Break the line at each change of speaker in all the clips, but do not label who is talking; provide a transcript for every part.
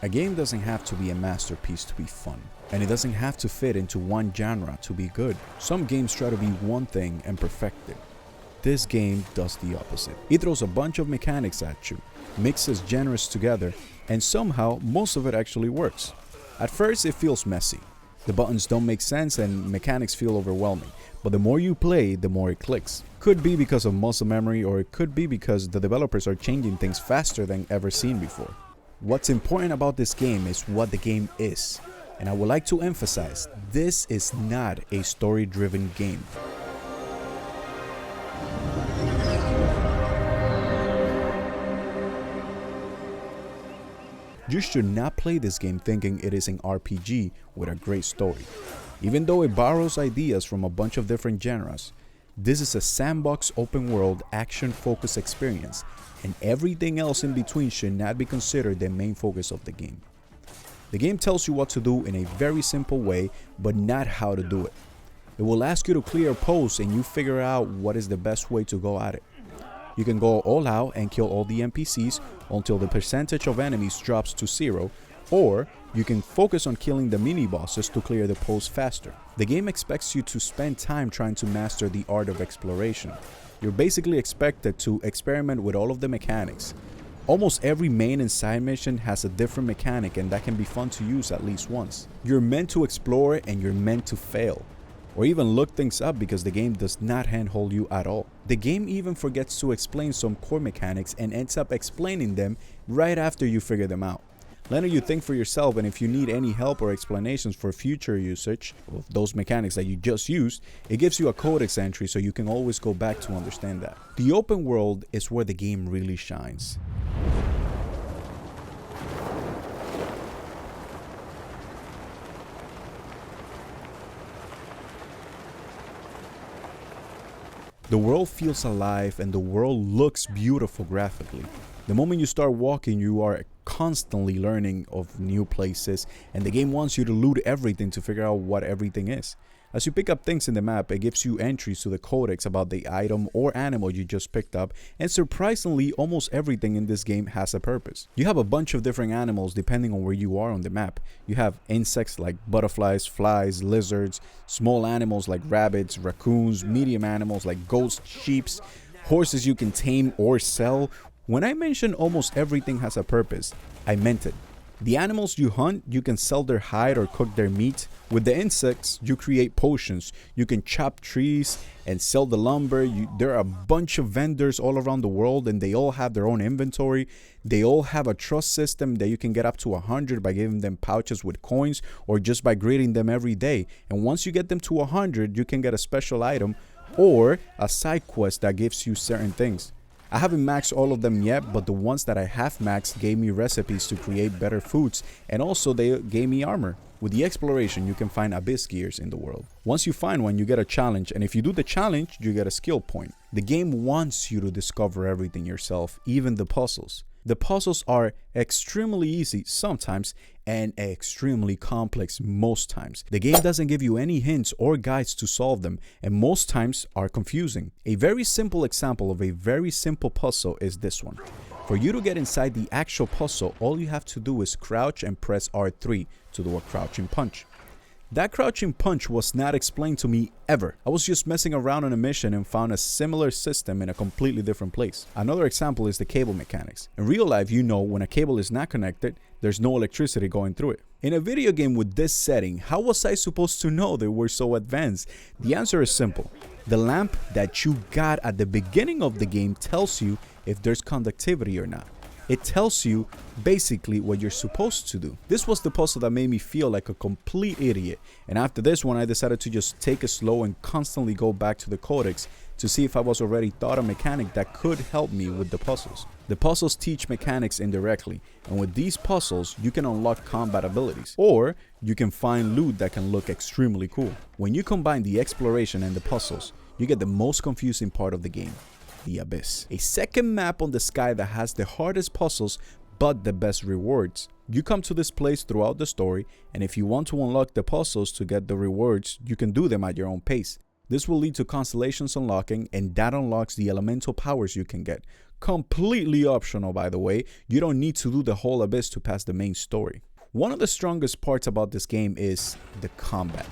A game doesn't have to be a masterpiece to be fun, and it doesn't have to fit into one genre to be good. Some games try to be one thing and perfect it. This game does the opposite. It throws a bunch of mechanics at you, mixes genres together, and somehow most of it actually works. At first it feels messy. The buttons don't make sense and mechanics feel overwhelming, but the more you play, the more it clicks. Could be because of muscle memory, or it could be because the developers are changing things faster than ever seen before. What's important about this game is what the game is, and I would like to emphasize, this is not a story-driven game. You should not play this game thinking it is an RPG with a great story. Even though it borrows ideas from a bunch of different genres, this is a sandbox open world action focused experience, and everything else in between should not be considered the main focus of the game. The game tells you what to do in a very simple way, but not how to do it. It will ask you to clear a pose and you figure out what is the best way to go at it. You can go all out and kill all the NPCs until the percentage of enemies drops to 0, or you can focus on killing the mini bosses to clear the pose faster. The game expects you to spend time trying to master the art of exploration. You're basically expected to experiment with all of the mechanics. Almost every main and side mission has a different mechanic, and that can be fun to use at least once. You're meant to explore and you're meant to fail, or even look things up, because the game does not handhold you at all. The game even forgets to explain some core mechanics and ends up explaining them right after you figure them out, letting you think for yourself, and if you need any help or explanations for future usage of those mechanics that you just used, it gives you a codex entry so you can always go back to understand that. The open world is where the game really shines. The world feels alive and the world looks beautiful graphically. The moment you start walking, you are constantly learning of new places, and the game wants you to loot everything to figure out what everything is. As you pick up things in the map, it gives you entries to the codex about the item or animal you just picked up, and surprisingly, almost everything in this game has a purpose. You have a bunch of different animals depending on where you are on the map. You have insects like butterflies, flies, lizards, small animals like rabbits, raccoons, medium animals like goats, sheep, horses you can tame or sell. When I mention almost everything has a purpose, I meant it. The animals you hunt, you can sell their hide or cook their meat. With the insects, you create potions. You can chop trees and sell the lumber. There are a bunch of vendors all around the world, and they all have their own inventory. They all have a trust system that you can get up to 100 by giving them pouches with coins, or just by greeting them every day. And once you get them to 100, you can get a special item or a side quest that gives you certain things. I haven't maxed all of them yet, but the ones that I have maxed gave me recipes to create better foods, and also they gave me armor. With the exploration, you can find abyss gears in the world. Once you find one, you get a challenge, and if you do the challenge, you get a skill point. The game wants you to discover everything yourself, even the puzzles. The puzzles are extremely easy sometimes and extremely complex most times. The game doesn't give you any hints or guides to solve them, and most times are confusing. A very simple example of a very simple puzzle is this one. For you to get inside the actual puzzle, all you have to do is crouch and press R3 to do a crouching punch. That crouching punch was not explained to me ever. I was just messing around on a mission and found a similar system in a completely different place. Another example is the cable mechanics. In real life, you know when a cable is not connected, there's no electricity going through it. In a video game with this setting, how was I supposed to know they were so advanced? The answer is simple. The lamp that you got at the beginning of the game tells you if there's conductivity or not. It tells you basically what you're supposed to do. This was the puzzle that made me feel like a complete idiot, and after this one I decided to just take it slow and constantly go back to the codex to see if I was already taught a mechanic that could help me with the puzzles. The puzzles teach mechanics indirectly, and with these puzzles you can unlock combat abilities, or you can find loot that can look extremely cool. When you combine the exploration and the puzzles, you get the most confusing part of the game. The Abyss, a second map on the sky that has the hardest puzzles but the best rewards. You come to this place throughout the story, and if you want to unlock the puzzles to get the rewards, you can do them at your own pace. This will lead to constellations unlocking, and that unlocks the elemental powers you can get. Completely optional, by the way. You don't need to do the whole abyss to pass the main story. One of the strongest parts about this game is the combat.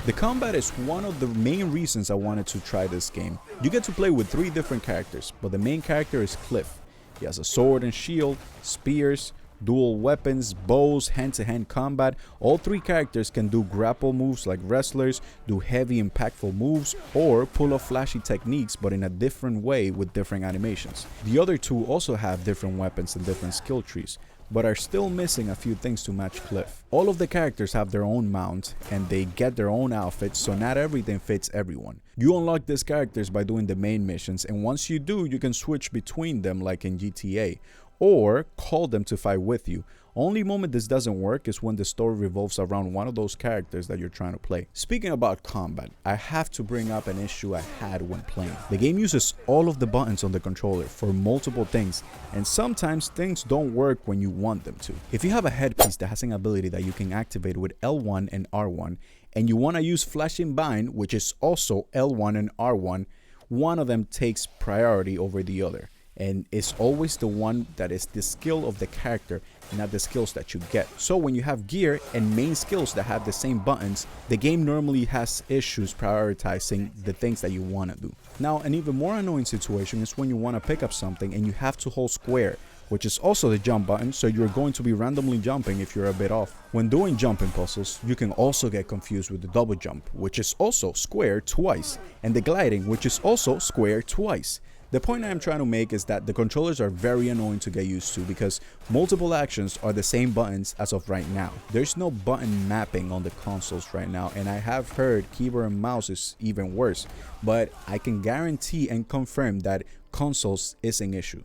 The combat is one of the main reasons I wanted to try this game. You get to play with 3 different characters, but the main character is Cliff. He has a sword and shield, spears, dual weapons, bows, hand-to-hand combat. All 3 characters can do grapple moves like wrestlers, do heavy impactful moves, or pull off flashy techniques but in a different way with different animations. The other 2 also have different weapons and different skill trees, but are still missing a few things to match Cliff. All of the characters have their own mount and they get their own outfits, so not everything fits everyone. You unlock these characters by doing the main missions, and once you do, you can switch between them like in GTA, or call them to fight with you. Only moment this doesn't work is when the story revolves around one of those characters that you're trying to play. Speaking about combat, I have to bring up an issue I had when playing. The game uses all of the buttons on the controller for multiple things, and sometimes things don't work when you want them to. If you have a headpiece that has an ability that you can activate with L1 and R1, and you want to use Flashing Bind, which is also L1 and R1, one of them takes priority over the other. And it's always the one that is the skill of the character, not the skills that you get. So when you have gear and main skills that have the same buttons, the game normally has issues prioritizing the things that you want to do. Now, an even more annoying situation is when you want to pick up something and you have to hold square, which is also the jump button, so you're going to be randomly jumping if you're a bit off. When doing jumping puzzles, you can also get confused with the double jump, which is also square twice, and the gliding, which is also square twice. The point I am trying to make is that the controllers are very annoying to get used to because multiple actions are the same buttons as of right now. There's no button mapping on the consoles right now, and I have heard keyboard and mouse is even worse, but I can guarantee and confirm that consoles is an issue.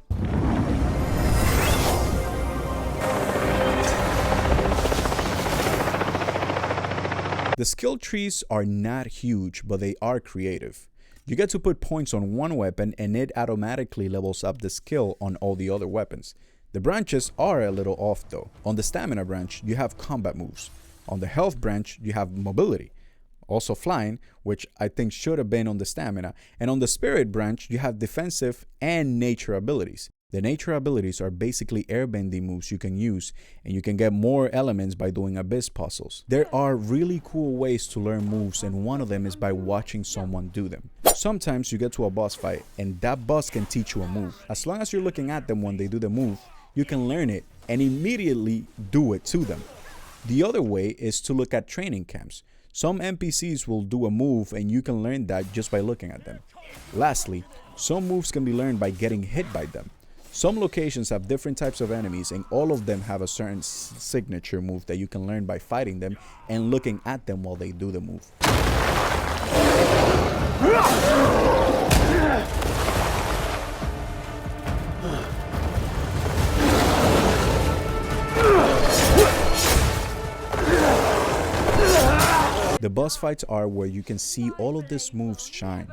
The skill trees are not huge, but they are creative. You get to put points on one weapon and it automatically levels up the skill on all the other weapons. The branches are a little off though. On the stamina branch, you have combat moves. On the health branch, you have mobility. Also flying, which I think should have been on the stamina. And on the spirit branch, you have defensive and nature abilities. The nature abilities are basically airbending moves you can use, and you can get more elements by doing abyss puzzles. There are really cool ways to learn moves, and one of them is by watching someone do them. Sometimes you get to a boss fight and that boss can teach you a move. As long as you're looking at them when they do the move, you can learn it and immediately do it to them. The other way is to look at training camps. Some NPCs will do a move and you can learn that just by looking at them. Lastly, some moves can be learned by getting hit by them. Some locations have different types of enemies and all of them have a certain signature move that you can learn by fighting them and looking at them while they do the move. The boss fights are where you can see all of these moves shine.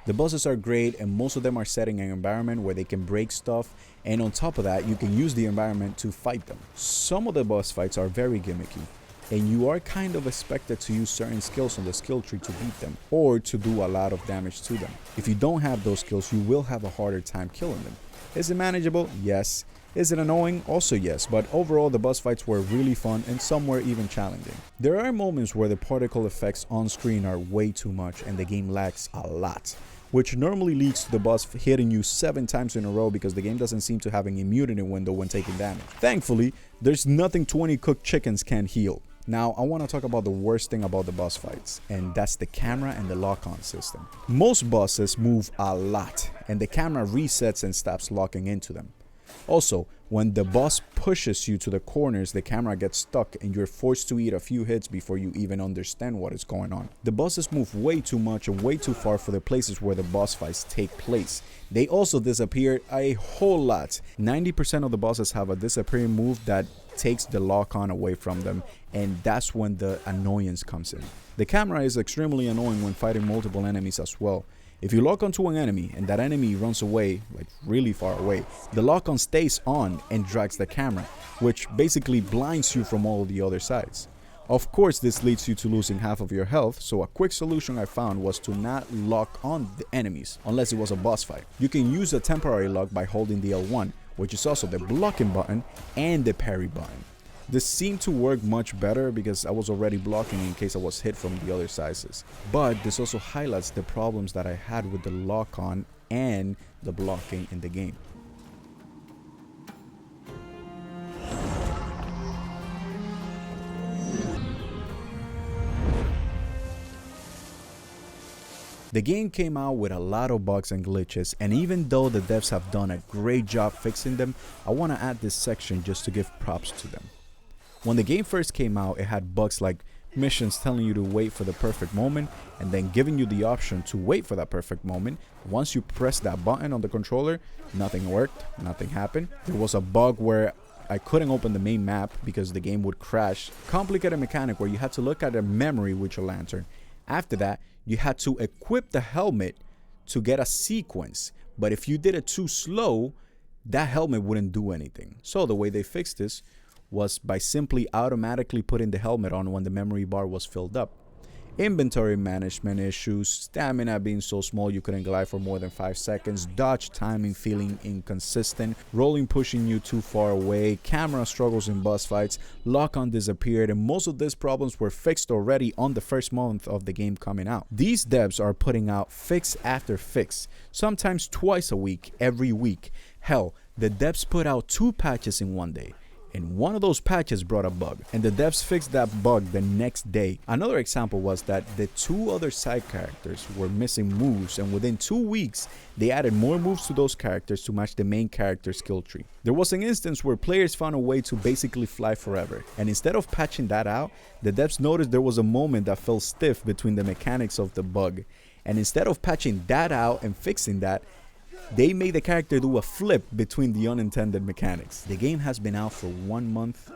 The bosses are great and most of them are set in an environment where they can break stuff, and on top of that you can use the environment to fight them. Some of the boss fights are very gimmicky and you are kind of expected to use certain skills on the skill tree to beat them or to do a lot of damage to them. If you don't have those skills, you will have a harder time killing them. Is it manageable? Yes. Is it annoying? Also yes, but overall the boss fights were really fun and some were even challenging. There are moments where the particle effects on screen are way too much and the game lags a lot, which normally leads to the boss hitting you 7 times in a row because the game doesn't seem to have an immunity window when taking damage. Thankfully, there's nothing 20 cooked chickens can't heal. Now, I want to talk about the worst thing about the boss fights, and that's the camera and the lock-on system. Most bosses move a lot, and the camera resets and stops locking into them. Also, when the boss pushes you to the corners, the camera gets stuck and you're forced to eat a few hits before you even understand what is going on. The bosses move way too much and way too far for the places where the boss fights take place. They also disappear a whole lot. 90% of the bosses have a disappearing move that takes the lock-on away from them, and that's when the annoyance comes in. The camera is extremely annoying when fighting multiple enemies as well. If you lock onto an enemy and that enemy runs away, like really far away, the lock on stays on and drags the camera, which basically blinds you from all the other sides. Of course, this leads you to losing half of your health, so a quick solution I found was to not lock on the enemies unless it was a boss fight. You can use a temporary lock by holding the L1, which is also the blocking button and the parry button. This seemed to work much better because I was already blocking in case I was hit from the other sizes. But this also highlights the problems that I had with the lock on and the blocking in the game. The game came out with a lot of bugs and glitches, and even though the devs have done a great job fixing them, I want to add this section just to give props to them. When the game first came out, it had bugs like missions telling you to wait for the perfect moment and then giving you the option to wait for that perfect moment. Once you press that button on the controller, nothing worked, nothing happened. There was a bug where I couldn't open the main map because the game would crash. Complicated mechanic where you had to look at a memory with your lantern. After that, you had to equip the helmet to get a sequence, but if you did it too slow, that helmet wouldn't do anything. So the way they fixed this was by simply automatically putting the helmet on when the memory bar was filled up. Inventory management issues, stamina being so small you couldn't glide for more than 5 seconds, dodge timing feeling inconsistent, rolling pushing you too far away, camera struggles in boss fights, lock-on disappeared, and most of these problems were fixed already on the first month of the game coming out. These devs are putting out fix after fix, sometimes twice a week, every week. Hell, the devs put out 2 patches in one day. And one of those patches brought a bug, and the devs fixed that bug the next day. Another example was that the 2 other side characters were missing moves, and within 2 weeks, they added more moves to those characters to match the main character's skill tree. There was an instance where players found a way to basically fly forever, and instead of patching that out, the devs noticed there was a moment that felt stiff between the mechanics of the bug. And instead of patching that out and fixing that, they made the character do a flip between the unintended mechanics. The game has been out for 1.5 months,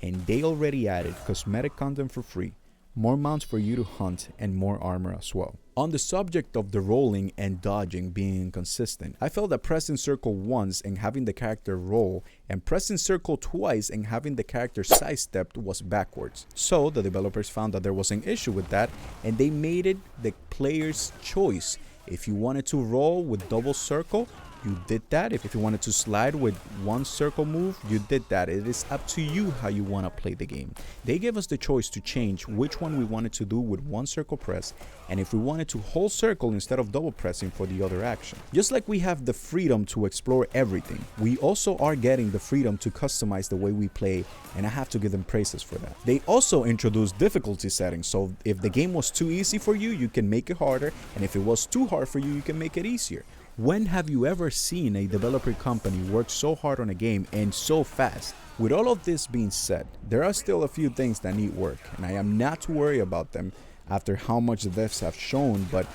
and they already added cosmetic content for free, more mounts for you to hunt, and more armor as well. On the subject of the rolling and dodging being inconsistent, I felt that pressing circle once and having the character roll and pressing circle twice and having the character sidestepped was backwards. So the developers found that there was an issue with that, and they made it the player's choice. If you wanted to roll with double circle, you did that. If you wanted to slide with one circle move, you did that. It is up to you how you want to play the game. They gave us the choice to change which one we wanted to do with one circle press, and if we wanted to hold circle instead of double pressing for the other action. Just like we have the freedom to explore everything, we also are getting the freedom to customize the way we play, and I have to give them praises for that. They also introduced difficulty settings, so if the game was too easy for you, you can make it harder, and if it was too hard for you, you can make it easier. When have you ever seen a developer company work so hard on a game and so fast? With all of this being said, there are still a few things that need work, and I am not too worried about them after how much the devs have shown, but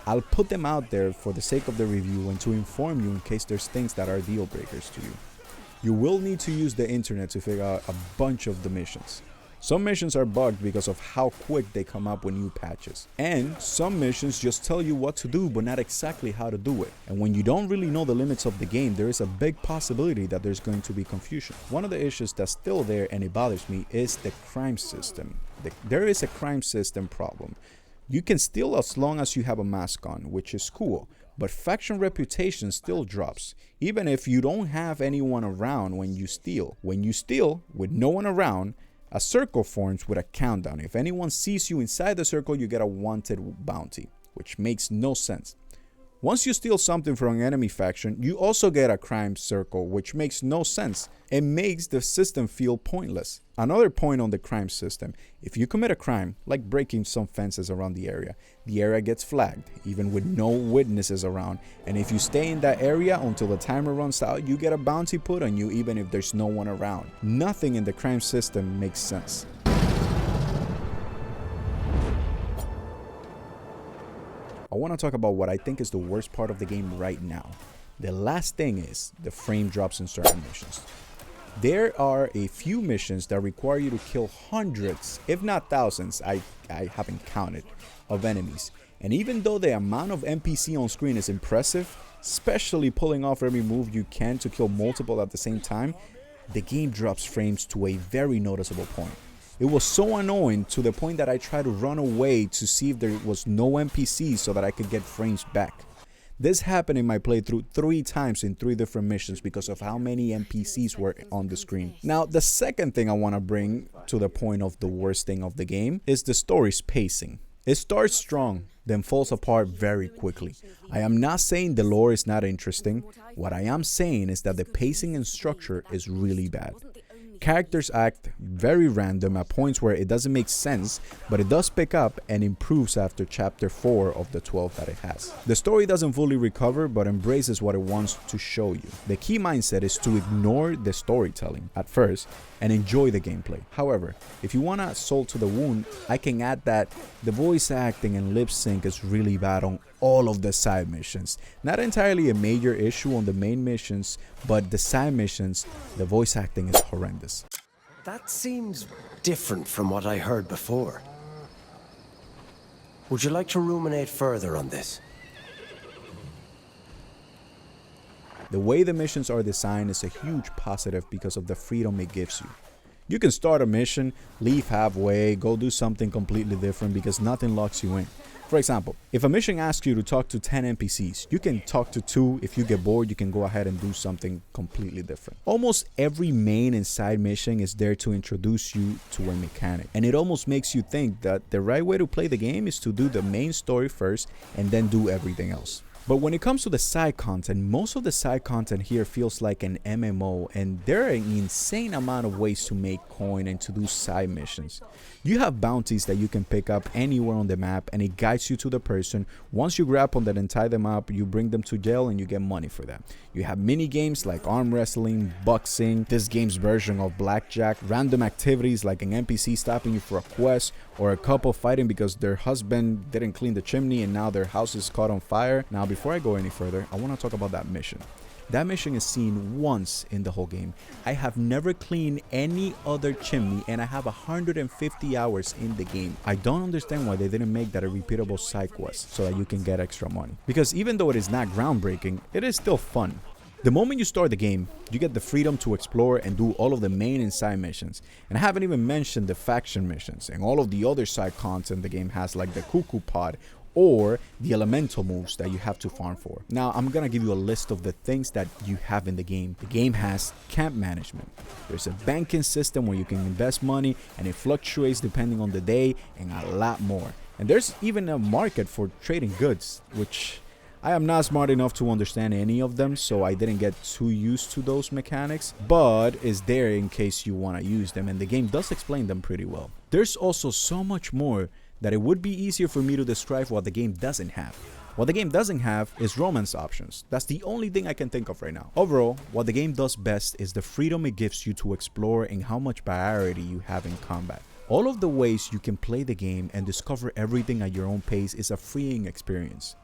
I'll put them out there for the sake of the review and to inform you in case there's things that are deal breakers to you. You will need to use the internet to figure out a bunch of the missions. Some missions are bugged because of how quick they come up with new patches. And some missions just tell you what to do but not exactly how to do it. And when you don't really know the limits of the game, there is a big possibility that there's going to be confusion. One of the issues that's still there and it bothers me is the crime system. There is a crime system problem. You can steal as long as you have a mask on, which is cool, but faction reputation still drops, even if you don't have anyone around when you steal. When you steal with no one around, a circle forms with a countdown. If anyone sees you inside the circle, you get a wanted bounty, which makes no sense. Once you steal something from an enemy faction, you also get a crime circle, which makes no sense. It makes the system feel pointless. Another point on the crime system: if you commit a crime, like breaking some fences around the area gets flagged, even with no witnesses around. And if you stay in that area until the timer runs out, you get a bounty put on you, even if there's no one around. Nothing in the crime system makes sense. I want to talk about what I think is the worst part of the game right now. The last thing is the frame drops in certain missions. There are a few missions that require you to kill hundreds, if not thousands, I haven't counted, of enemies. And even though the amount of NPC on screen is impressive, especially pulling off every move you can to kill multiple at the same time, the game drops frames to a very noticeable point. It was so annoying to the point that I tried to run away to see if there was no NPCs so that I could get frames back. This happened in my playthrough 3 times in 3 different missions because of how many NPCs were on the screen. Now, the second thing I want to bring to the point of the worst thing of the game is the story's pacing. It starts strong, then falls apart very quickly. I am not saying the lore is not interesting. What I am saying is that the pacing and structure is really bad. Characters act very random at points where it doesn't make sense, but it does pick up and improves after chapter 4 of the 12 that it has. The story doesn't fully recover, but embraces what it wants to show you. The key mindset is to ignore the storytelling at first and enjoy the gameplay. However, if you want to salt to the wound, I can add that the voice acting and lip sync is really bad on all of the side missions. Not entirely a major issue on the main missions, but the side missions, the voice acting is horrendous.
That seems different from what I heard before. Would you like to ruminate further on this?
The way the missions are designed is a huge positive because of the freedom it gives you. You can start a mission, leave halfway, go do something completely different because nothing locks you in. For example, if a mission asks you to talk to 10 NPCs, you can talk to 2. If you get bored, you can go ahead and do something completely different. Almost every main and side mission is there to introduce you to a mechanic, and it almost makes you think that the right way to play the game is to do the main story first and then do everything else. But when it comes to the side content, most of the side content here feels like an MMO, and there are an insane amount of ways to make coin and to do side missions. You have bounties that you can pick up anywhere on the map, and it guides you to the person. Once you grab on them and tie them up, you bring them to jail and you get money for that. You have mini games like arm wrestling, boxing, this game's version of blackjack, random activities like an NPC stopping you for a quest, or a couple fighting because their husband didn't clean the chimney and now their house is caught on fire. Now, before I go any further, I want to talk about that mission. That mission is seen once in the whole game. I have never cleaned any other chimney, and I have 150 hours in the game. I don't understand why they didn't make that a repeatable side quest so that you can get extra money. Because even though it is not groundbreaking, it is still fun. The moment you start the game, you get the freedom to explore and do all of the main and side missions. And I haven't even mentioned the faction missions and all of the other side content the game has, like the Cuckoo Pod or the elemental moves that you have to farm for. Now, I'm gonna give you a list of the things that you have in the game. The game has camp management. There's a banking system where you can invest money and it fluctuates depending on the day, and a lot more. And there's even a market for trading goods, which I am not smart enough to understand any of them, so I didn't get too used to those mechanics, but it's there in case you want to use them, and the game does explain them pretty well. There's also so much more that it would be easier for me to describe what the game doesn't have. What the game doesn't have is romance options. That's the only thing I can think of right now. Overall, what the game does best is the freedom it gives you to explore and how much variety you have in combat. All of the ways you can play the game and discover everything at your own pace is a freeing experience.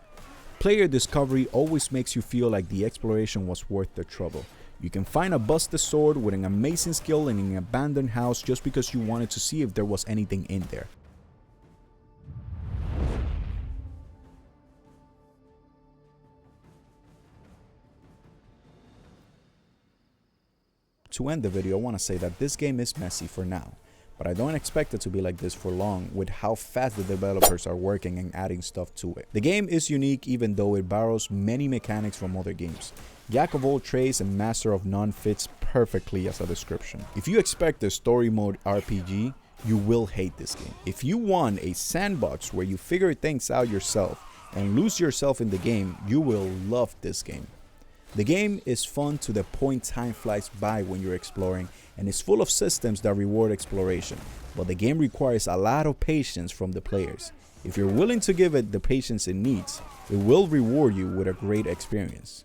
Player discovery always makes you feel like the exploration was worth the trouble. You can find a busted sword with an amazing skill in an abandoned house just because you wanted to see if there was anything in there. To end the video, I want to say that this game is messy for now, but I don't expect it to be like this for long with how fast the developers are working and adding stuff to it. The game is unique even though it borrows many mechanics from other games. Jack of all trades and master of none fits perfectly as a description. If you expect a story mode RPG, you will hate this game. If you want a sandbox where you figure things out yourself and lose yourself in the game, you will love this game. The game is fun to the point time flies by when you're exploring, and is full of systems that reward exploration, but the game requires a lot of patience from the players. If you're willing to give it the patience it needs, it will reward you with a great experience.